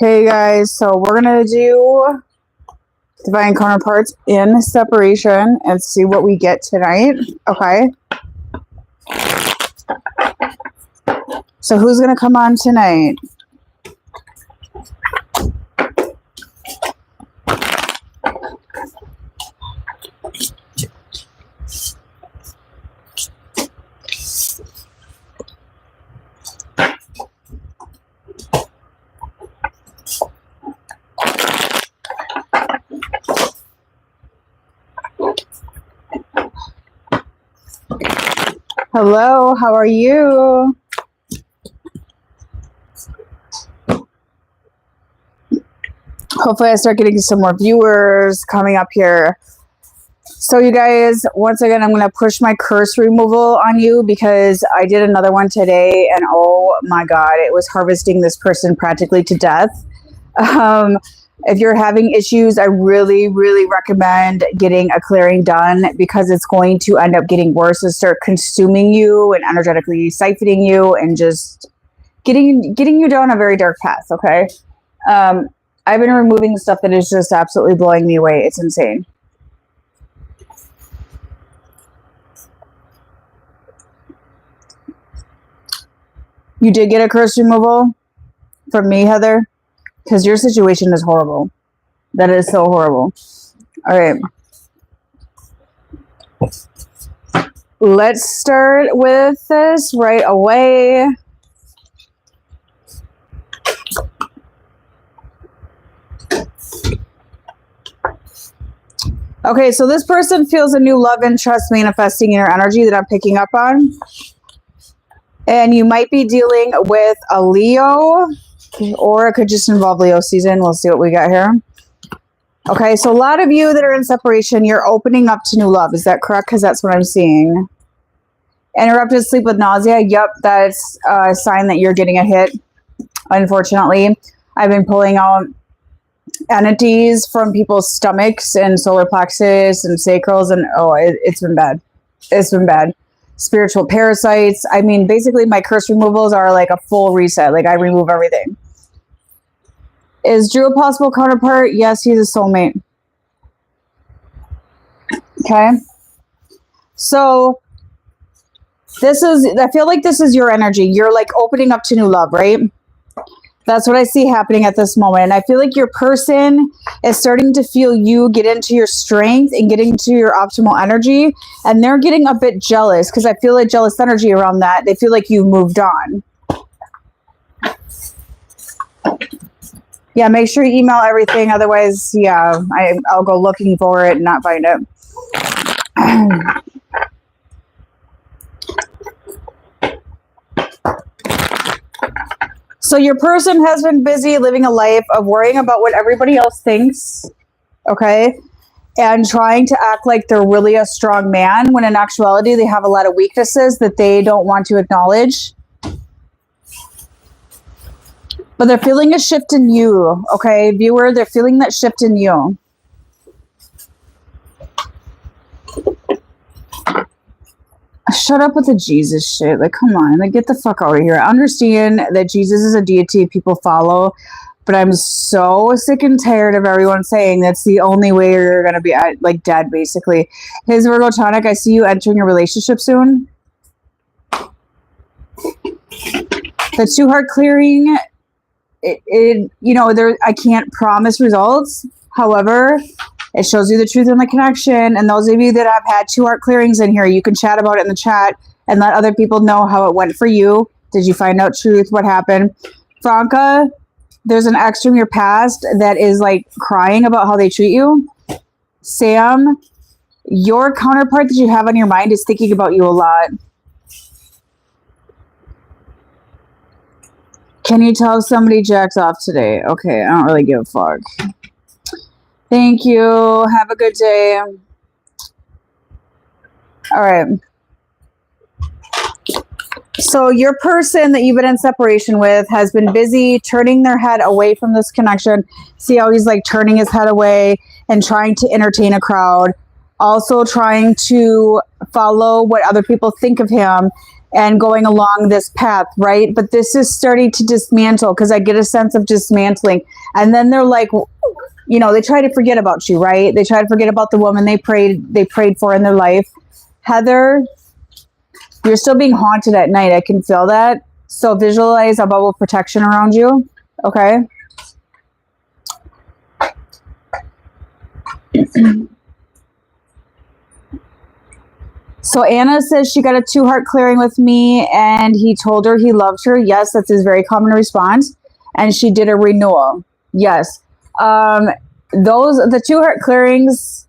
Okay, guys, so we're going to do divine counterparts in separation and see what we get tonight. Okay. So who's going to come on tonight? Hello, how are you? Hopefully I start getting some more viewers coming up here. So you guys, once again, I'm going to push my curse removal on you because I did another one today and oh my God, it was harvesting this person practically to death. If you're having issues, I really, really recommend getting a clearing done because it's going to end up getting worse and start consuming you and energetically siphoning you and just getting you down a very dark path, okay? I've been removing stuff that is just absolutely blowing me away. It's insane. You did get a curse removal from me, Heather? Because your situation is horrible. That is so horrible. All right. Let's start with this right away. Okay, so this person feels a new love and trust manifesting in your energy that I'm picking up on. And you might be dealing with a Leo. Or it could just involve Leo season. We'll see what we got here. Okay, so a lot of you that are in separation, you're opening up to new love. Is that correct? Because that's what I'm seeing. Interrupted sleep with nausea. Yep, that's a sign that you're getting a hit. Unfortunately, I've been pulling out entities from people's stomachs and solar plexus and sacrals, and oh, it's been bad. It's been bad. Spiritual parasites. I mean, basically my curse removals are like a full reset. Like I remove everything. Is Drew a possible counterpart? Yes, he's a soulmate. Okay. So this is, I feel like this is your energy. You're like opening up to new love, right? That's what I see happening at this moment. And I feel like your person is starting to feel you get into your strength and getting to your optimal energy. And they're getting a bit jealous because I feel like jealous energy around that. They feel like you've moved on. Yeah, make sure you email everything. Otherwise, yeah, I'll go looking for it and not find it. So your person has been busy living a life of worrying about what everybody else thinks, okay? And trying to act like they're really a strong man when in actuality they have a lot of weaknesses that they don't want to acknowledge. But they're feeling a shift in you, okay? Viewer, they're feeling that shift in you. Shut up with the Jesus shit. Like, come on. Like, get the fuck out of here. I understand that Jesus is a deity people follow, but I'm so sick and tired of everyone saying that's the only way you're going to be, like, dead, basically. His Virgo tonic, I see you entering a relationship soon. The two-heart clearing, you know, I can't promise results. However, it shows you the truth and the connection. And those of you that have had two-heart clearings in here, you can chat about it in the chat and let other people know how it went for you. Did you find out truth? What happened? Franca, there's an ex from your past that is like crying about how they treat you. Sam, your counterpart that you have on your mind is thinking about you a lot. Can you tell somebody jacks off today? Okay, I don't really give a fuck. Thank you. Have a good day. All right. So your person that you've been in separation with has been busy turning their head away from this connection. See how he's like turning his head away and trying to entertain a crowd. Also trying to follow what other people think of him and going along this path, right? But this is starting to dismantle, because I get a sense of dismantling. And then they're like, you know, they try to forget about you, right? They try to forget about the woman they prayed for in their life. Heather, you're still being haunted at night. I can feel that. So visualize a bubble of protection around you. Okay. So Anna says she got a 2-heart clearing with me and he told her he loved her. Yes, that's his very common response. And she did a renewal. Yes. The 2-heart clearings,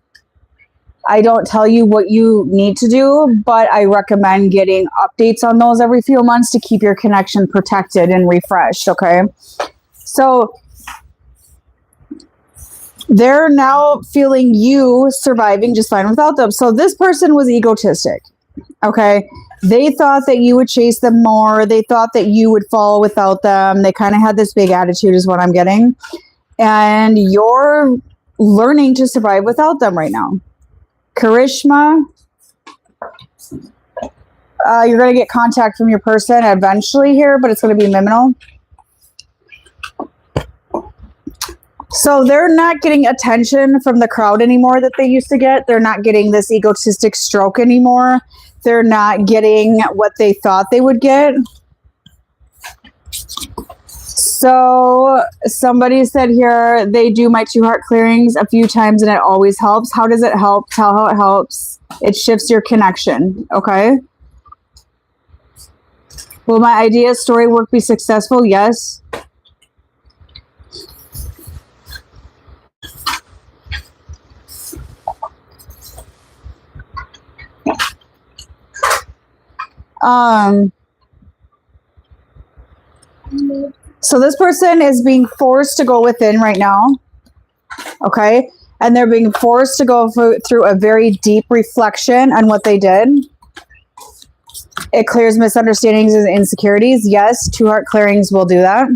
I don't tell you what you need to do, but I recommend getting updates on those every few months to keep your connection protected and refreshed. Okay. So they're now feeling you surviving just fine without them. So this person was egotistic. Okay. They thought that you would chase them more. They thought that you would fall without them. They kind of had this big attitude is what I'm getting. And you're learning to survive without them right now. Karishma, you're going to get contact from your person eventually here, but it's going to be minimal. So they're not getting attention from the crowd anymore that they used to get. They're not getting this egotistic stroke anymore. They're not getting what they thought they would get. So somebody said here, they do my 2-heart clearings a few times and it always helps. How does it help? Tell how it helps. It shifts your connection. Okay. Will my idea story work be successful? Yes. So this person is being forced to go within right now. Okay. And they're being forced to go through a very deep reflection on what they did. It clears misunderstandings and insecurities. Yes, 2-heart clearings will do that.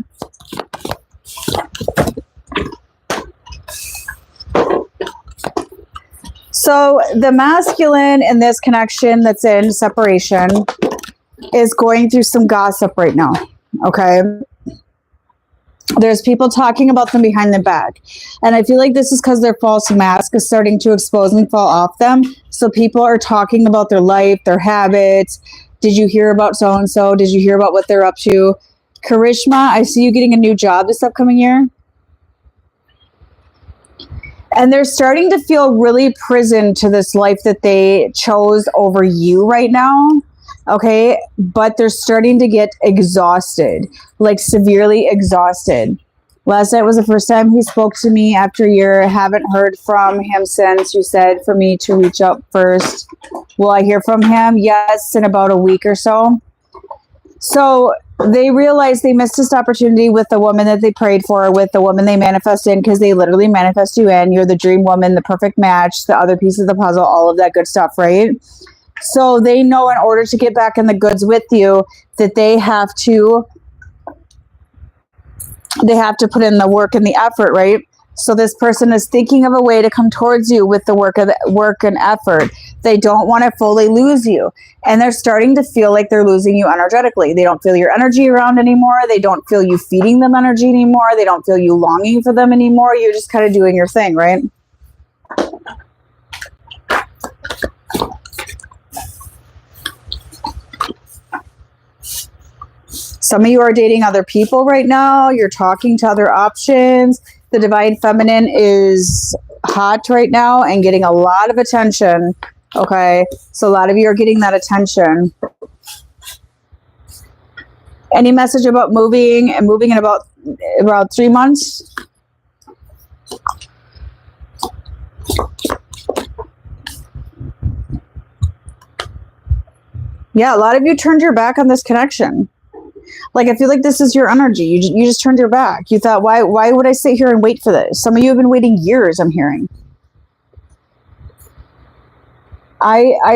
So the masculine in this connection that's in separation is going through some gossip right now. Okay. There's people talking about them behind their back. And I feel like this is because their false mask is starting to expose and fall off them. So people are talking about their life, their habits. Did you hear about so-and-so? Did you hear about what they're up to? Karishma, I see you getting a new job this upcoming year. And they're starting to feel really prisoned to this life that they chose over you right now. Okay. But they're starting to get exhausted, like severely exhausted. Last night was the first time he spoke to me after a year. Haven't heard from him since. You said for me to reach out first. Will I hear from him? Yes, in about a week or so. So they realized they missed this opportunity with the woman that they prayed for, with the woman they manifested in, because they literally manifest you in. You're the dream woman, the perfect match, the other piece of the puzzle, all of that good stuff, right? So they know in order to get back in the goods with you that they have to put in the work and the effort, right? So this person is thinking of a way to come towards you with the work and effort. They don't want to fully lose you. And they're starting to feel like they're losing you energetically. They don't feel your energy around anymore. They don't feel you feeding them energy anymore. They don't feel you longing for them anymore. You're just kind of doing your thing, right? Some of you are dating other people right now. You're talking to other options. The divine feminine is hot right now and getting a lot of attention. Okay. So a lot of you are getting that attention. Any message about moving in about 3 months? Yeah. A lot of you turned your back on this connection. Like, I feel like this is your energy. You just turned your back. You thought, why would I sit here and wait for this? Some of you have been waiting years, I'm hearing.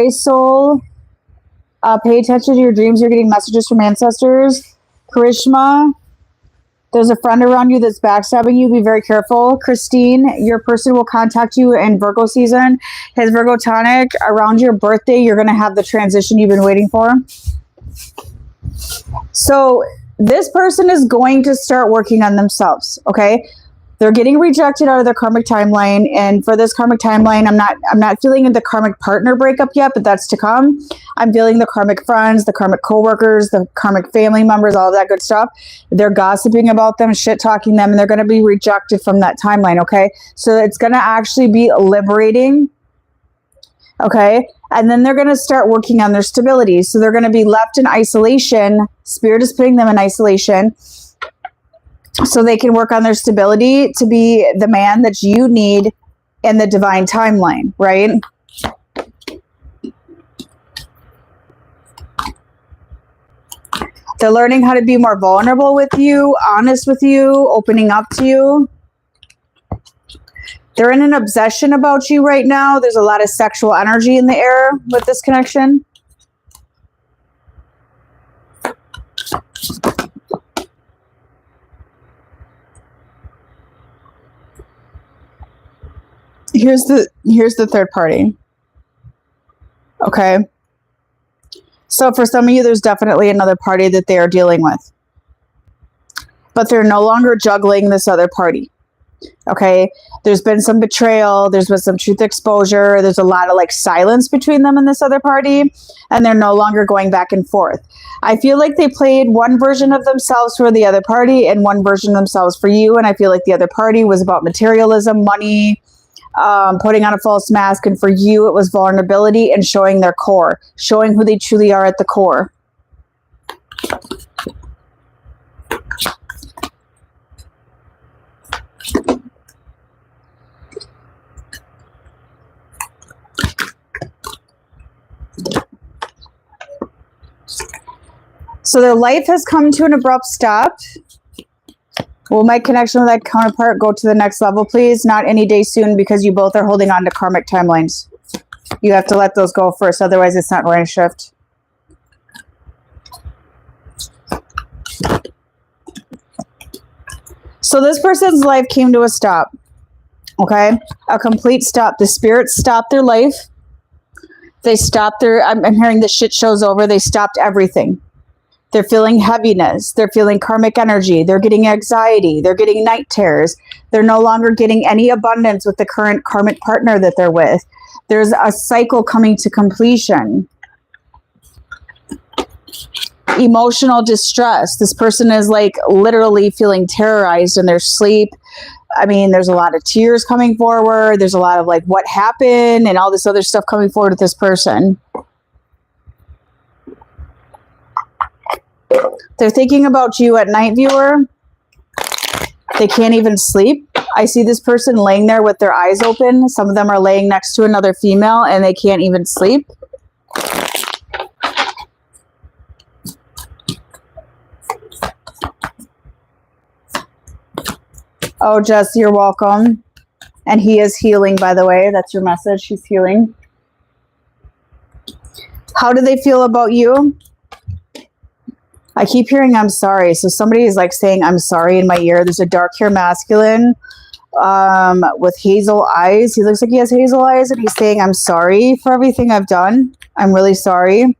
Soul, pay attention to your dreams. You're getting messages from ancestors. Karishma, there's a friend around you that's backstabbing you. Be very careful. Christine, your person will contact you in Virgo season. His Virgo tonic, around your birthday, you're going to have the transition you've been waiting for. So this person is going to start working on themselves, okay? They're getting rejected out of their karmic timeline, and for this karmic timeline, I'm not feeling the karmic partner breakup yet, but that's to come. I'm feeling the karmic friends, the karmic coworkers, the karmic family members, all of that good stuff. They're gossiping about them, shit talking them, and they're going to be rejected from that timeline, okay? So it's going to actually be liberating, okay? And then they're going to start working on their stability. So they're going to be left in isolation. Spirit is putting them in isolation so they can work on their stability to be the man that you need in the divine timeline, right? They're learning how to be more vulnerable with you, honest with you, opening up to you. They're in an obsession about you right now. There's a lot of sexual energy in the air with this connection. Here's the third party. Okay. So for some of you, there's definitely another party that they are dealing with. But they're no longer juggling this other party. Okay. There's been some betrayal. There's been some truth exposure. There's a lot of like silence between them and this other party. And they're no longer going back and forth. I feel like they played one version of themselves for the other party and one version of themselves for you. And I feel like the other party was about materialism, money, putting on a false mask. And for you, it was vulnerability and showing their core, showing who they truly are at the core. So their life has come to an abrupt stop. Will my connection with that counterpart go to the next level, please? Not any day soon, because you both are holding on to karmic timelines. You have to let those go first, otherwise it's not going to shift. So this person's life came to a stop, okay? A complete stop. The spirits stopped their life. They stopped their, I'm hearing the shit show's over. They stopped everything. They're feeling heaviness. They're feeling karmic energy. They're getting anxiety. They're getting night terrors. They're no longer getting any abundance with the current karmic partner that they're with. There's a cycle coming to completion. Emotional distress. This person is like literally feeling terrorized in their sleep. I mean, there's a lot of tears coming forward. There's a lot of like what happened and all this other stuff coming forward with this person. They're thinking about you at night, viewer. They can't even sleep. I see this person laying there with their eyes open. Some of them are laying next to another female and they can't even sleep. Oh, Jess, you're welcome. And he is healing, by the way. That's your message. He's healing. How do they feel about you? I keep hearing I'm sorry. So somebody is like saying I'm sorry in my ear. There's a dark hair masculine with hazel eyes. He looks like he has hazel eyes and he's saying I'm sorry for everything I've done. I'm really sorry.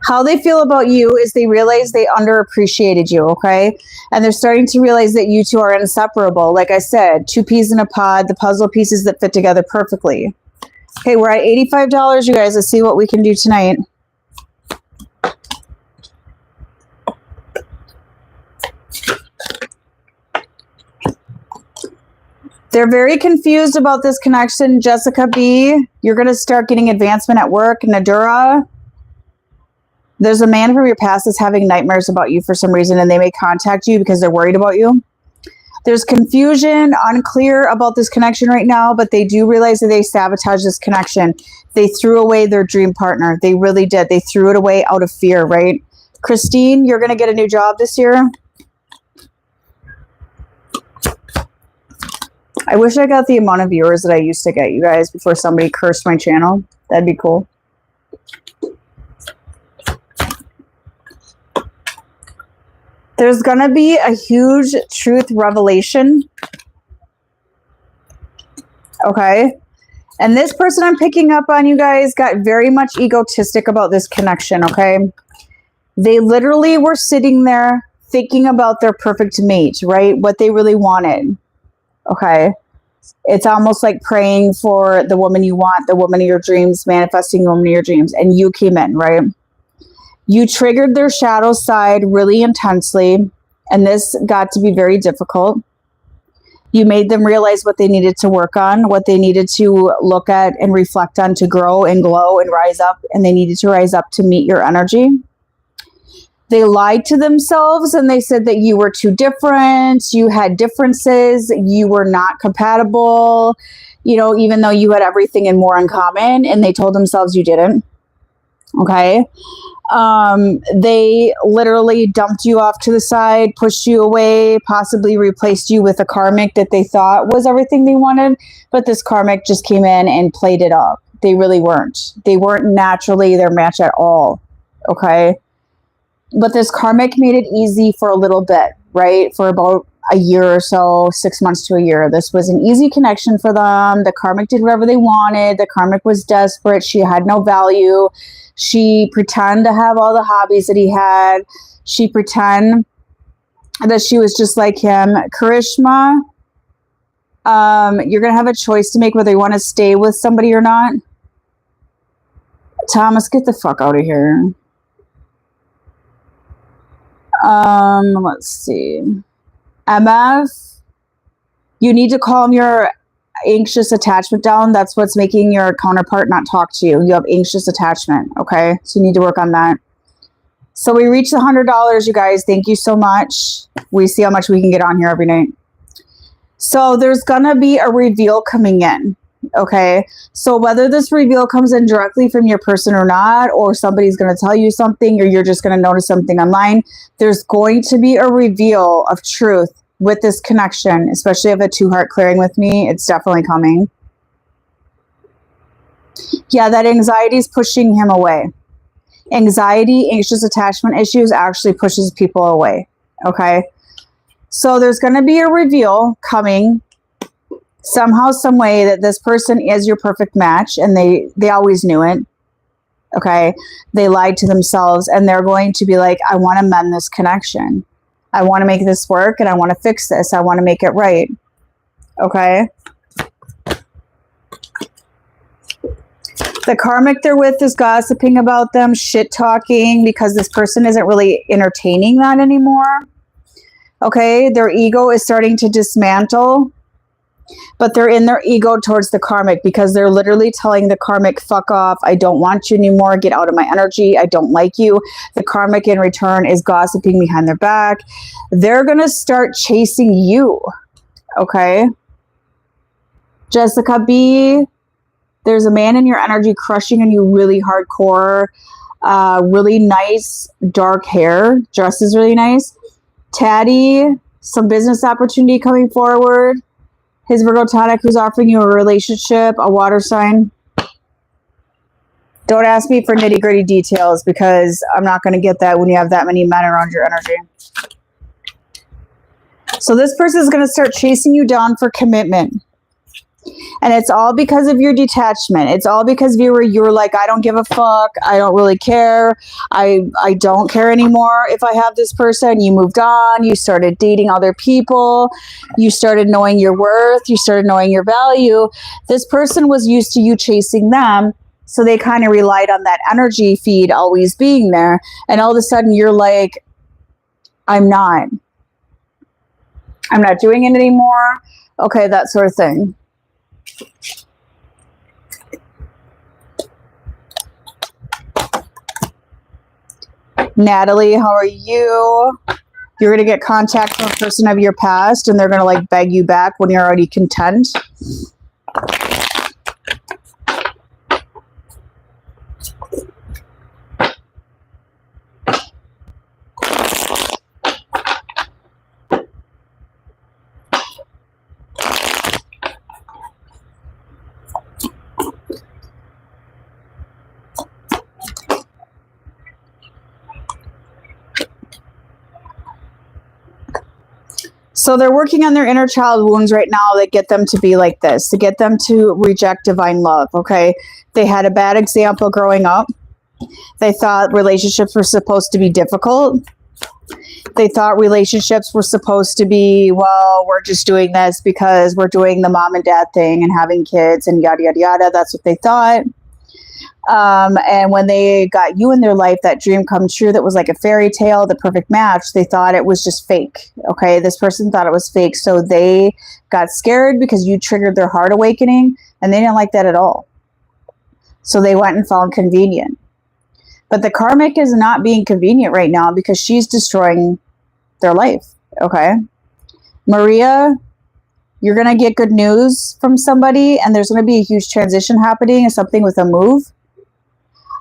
How they feel about you is they realize they underappreciated you, okay? And they're starting to realize that you two are inseparable. Like I said, two peas in a pod, the puzzle pieces that fit together perfectly. Okay, we're at $85, you guys. Let's see what we can do tonight. They're very confused about this connection. Jessica B., you're going to start getting advancement at work. Nadura, there's a man from your past that's having nightmares about you for some reason, and they may contact you because they're worried about you. There's confusion, unclear about this connection right now, but they do realize that they sabotaged this connection. They threw away their dream partner. They really did. They threw it away out of fear, right? Christine, you're going to get a new job this year. I wish I got the amount of viewers that I used to get, you guys, before somebody cursed my channel. That'd be cool. There's going to be a huge truth revelation. Okay. And this person I'm picking up on, you guys, got very much egotistic about this connection, okay? They literally were sitting there thinking about their perfect mate, right? What they really wanted, okay? It's almost like praying for the woman you want, the woman of your dreams, manifesting the woman of your dreams, and you came in, right? You triggered their shadow side really intensely, and this got to be very difficult. You made them realize what they needed to work on, what they needed to look at and reflect on to grow and glow and rise up, and they needed to rise up to meet your energy. They lied to themselves and they said that you were too different, you had differences, you were not compatible, you know, even though you had everything and more in common, and they told themselves you didn't. Okay. They literally dumped you off to the side, pushed you away, possibly replaced you with a karmic that they thought was everything they wanted, but this karmic just came in and played it up. They really weren't. They weren't naturally their match at all. Okay. But this karmic made it easy for a little bit, right? For about a year or so, 6 months to a year. This was an easy connection for them. The karmic did whatever they wanted. The karmic was desperate. She had no value. She pretended to have all the hobbies that he had. She pretended that she was just like him. Karishma, you're going to have a choice to make whether you want to stay with somebody or not. Thomas, get the fuck out of here. Let's see. MF, you need to calm your anxious attachment down. That's what's making your counterpart not talk to you. You have anxious attachment, okay? So you need to work on that. So we reached the $100, you guys. Thank you so much. We see how much we can get on here every night. So there's gonna be a reveal coming in, okay? So whether this reveal comes in directly from your person or not, or somebody's gonna tell you something, or you're just gonna notice something online, there's going to be a reveal of truth with this connection, especially if a 2-heart clearing with me. It's definitely coming. Yeah, that anxiety is pushing him away. Anxiety, anxious attachment issues actually pushes people away, okay? So there's going to be a reveal coming somehow, some way, that this person is your perfect match, and they always knew it, okay? They lied to themselves, and they're going to be like, I want to mend this connection. I want to make this work, and I want to fix this. I want to make it right. Okay. The karmic they're with is gossiping about them, shit talking, because this person isn't really entertaining that anymore. Okay. Their ego is starting to dismantle, but they're in their ego towards the karmic because they're literally telling the karmic, fuck off. I don't want you anymore. Get out of my energy. I don't like you. The karmic in return is gossiping behind their back. They're going to start chasing you. Okay. Jessica B, there's a man in your energy crushing on you really hardcore. Really nice dark hair. Dress is really nice. Taddy, some business opportunity coming forward. His Virgo tonic who's offering you a relationship, a water sign. Don't ask me for nitty gritty details because I'm not going to get that when you have that many men around your energy. So this person is going to start chasing you down for commitment. And it's all because of your detachment. It's all because you were like, I don't give a fuck. I don't really care. I don't care anymore if I have this person. You moved on. You started dating other people. You started knowing your worth. You started knowing your value. This person was used to you chasing them. So they kind of relied on that energy feed always being there. And all of a sudden you're like, I'm not doing it anymore. Okay, that sort of thing. Natalie, how are you? You're going to get contact from a person of your past, and they're going to like beg you back when you're already content. So they're working on their inner child wounds right now that get them to be like this, to get them to reject divine love, okay? They had a bad example growing up. They thought relationships were supposed to be difficult. They thought relationships were supposed to be, well, we're just doing this because we're doing the mom and dad thing and having kids and yada, yada, yada. That's what they thought. And when they got you in their life, that dream come true, that was like a fairy tale, the perfect match, they thought it was just fake. Okay. This person thought it was fake. So they got scared because you triggered their heart awakening, and they didn't like that at all. So they went and found convenient. But the karmic is not being convenient right now because she's destroying their life. Okay. Maria, you're going to get good news from somebody, and there's going to be a huge transition happening and something with a move.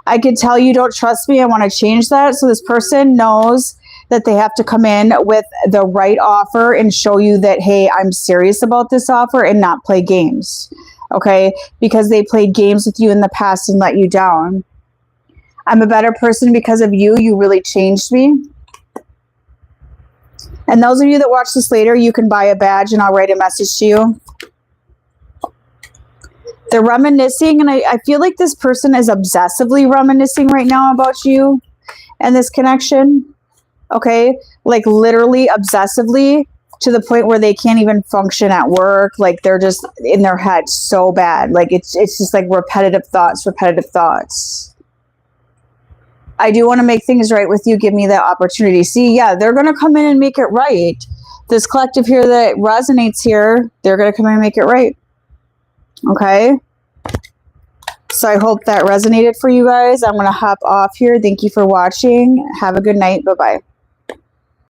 I can tell you don't trust me. I want to change that. So this person knows that they have to come in with the right offer and show you that, hey, I'm serious about this offer, and not play games. Okay. Because they played games with you in the past and let you down. I'm a better person because of you. You really changed me. And those of you that watch this later, you can buy a badge and I'll write a message to you. They're reminiscing, and I feel like this person is obsessively reminiscing right now about you and this connection. Okay? Like literally obsessively, to the point where they can't even function at work. Like they're just in their head so bad. Like it's just like repetitive thoughts, repetitive thoughts. I do want to make things right with you. Give me that opportunity. See, yeah, they're going to come in and make it right. This collective here that resonates here, they're going to come in and make it right. Okay. So I hope that resonated for you guys. I'm going to hop off here. Thank you for watching. Have a good night. Bye-bye.